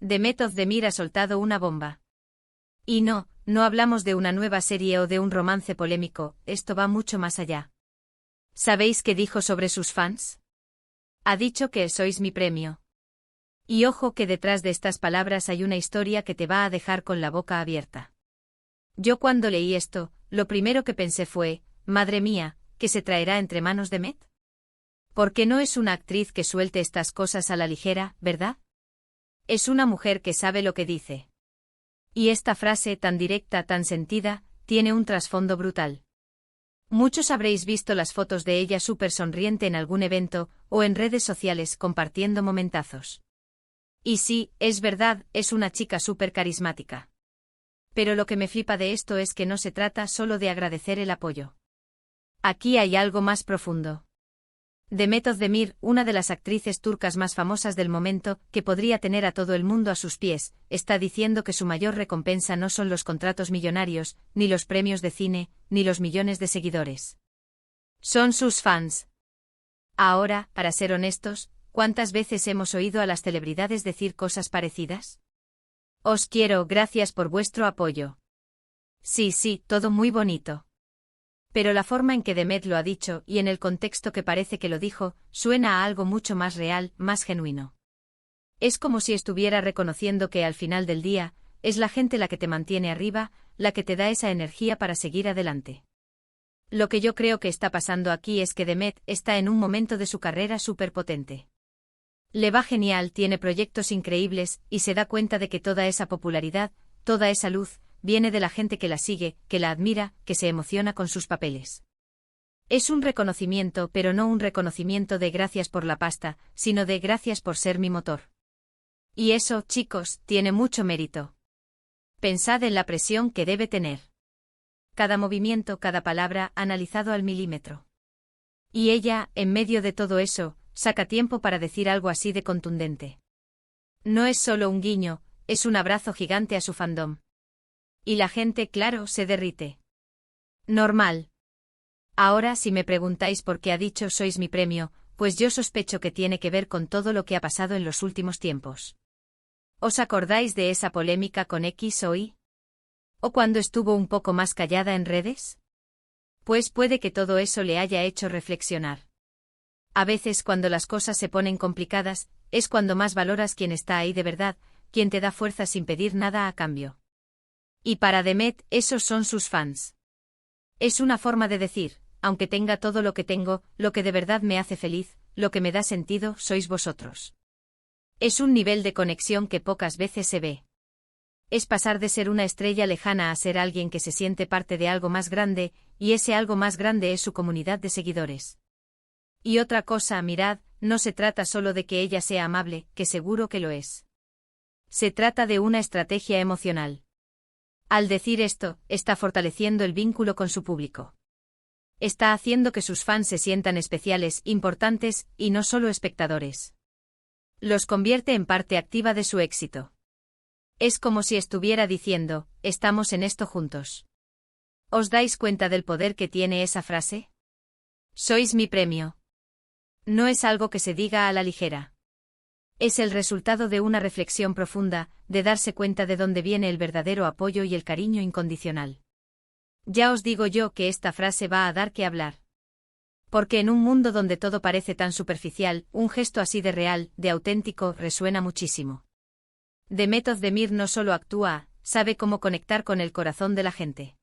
Demet Özdemir ha soltado una bomba. Y no hablamos de una nueva serie o de un romance polémico, esto va mucho más allá. ¿Sabéis qué dijo sobre sus fans? Ha dicho que sois mi premio. Y ojo que detrás de estas palabras hay una historia que te va a dejar con la boca abierta. Yo cuando leí esto, lo primero que pensé fue, madre mía, ¿qué se traerá entre manos Demet? Porque no es una actriz que suelte estas cosas a la ligera, ¿verdad? Es una mujer que sabe lo que dice. Y esta frase tan directa, tan sentida, tiene un trasfondo brutal. Muchos habréis visto las fotos de ella súper sonriente en algún evento, o en redes sociales compartiendo momentazos. Y sí, es verdad, es una chica súper carismática. Pero lo que me flipa de esto es que no se trata solo de agradecer el apoyo. Aquí hay algo más profundo. Demet Özdemir, una de las actrices turcas más famosas del momento, que podría tener a todo el mundo a sus pies, está diciendo que su mayor recompensa no son los contratos millonarios, ni los premios de cine, ni los millones de seguidores. Son sus fans. Ahora, para ser honestos, ¿cuántas veces hemos oído a las celebridades decir cosas parecidas? Os quiero, gracias por vuestro apoyo. Sí, todo muy bonito. Pero la forma en que Demet lo ha dicho, y en el contexto que parece que lo dijo, suena a algo mucho más real, más genuino. Es como si estuviera reconociendo que al final del día, es la gente la que te mantiene arriba, la que te da esa energía para seguir adelante. Lo que yo creo que está pasando aquí es que Demet está en un momento de su carrera súper potente. Le va genial, tiene proyectos increíbles, y se da cuenta de que toda esa popularidad, toda esa luz, viene de la gente que la sigue, que la admira, que se emociona con sus papeles. Es un reconocimiento, pero no un reconocimiento de gracias por la pasta, sino de gracias por ser mi motor. Y eso, chicos, tiene mucho mérito. Pensad en la presión que debe tener. Cada movimiento, cada palabra, analizado al milímetro. Y ella, en medio de todo eso, saca tiempo para decir algo así de contundente. No es solo un guiño, es un abrazo gigante a su fandom. Y la gente, claro, se derrite. Normal. Ahora, si me preguntáis por qué ha dicho sois mi premio, pues yo sospecho que tiene que ver con todo lo que ha pasado en los últimos tiempos. ¿Os acordáis de esa polémica con X o Y? ¿O cuando estuvo un poco más callada en redes? Pues puede que todo eso le haya hecho reflexionar. A veces cuando las cosas se ponen complicadas, es cuando más valoras quién está ahí de verdad, quien te da fuerza sin pedir nada a cambio. Y para Demet, esos son sus fans. Es una forma de decir, aunque tenga todo lo que tengo, lo que de verdad me hace feliz, lo que me da sentido, sois vosotros. Es un nivel de conexión que pocas veces se ve. Es pasar de ser una estrella lejana a ser alguien que se siente parte de algo más grande, y ese algo más grande es su comunidad de seguidores. Y otra cosa, mirad, no se trata solo de que ella sea amable, que seguro que lo es. Se trata de una estrategia emocional. Al decir esto, está fortaleciendo el vínculo con su público. Está haciendo que sus fans se sientan especiales, importantes, y no solo espectadores. Los convierte en parte activa de su éxito. Es como si estuviera diciendo, estamos en esto juntos. ¿Os dais cuenta del poder que tiene esa frase? Sois mi premio. No es algo que se diga a la ligera. Es el resultado de una reflexión profunda, de darse cuenta de dónde viene el verdadero apoyo y el cariño incondicional. Ya os digo yo que esta frase va a dar que hablar. Porque en un mundo donde todo parece tan superficial, un gesto así de real, de auténtico, resuena muchísimo. Demet Özdemir no solo actúa, sabe cómo conectar con el corazón de la gente.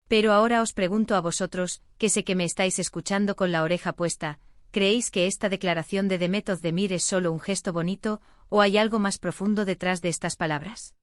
Pero ahora os pregunto a vosotros, que sé que me estáis escuchando con la oreja puesta, ¿creéis que esta declaración de Demet Özdemir es solo un gesto bonito, o hay algo más profundo detrás de estas palabras?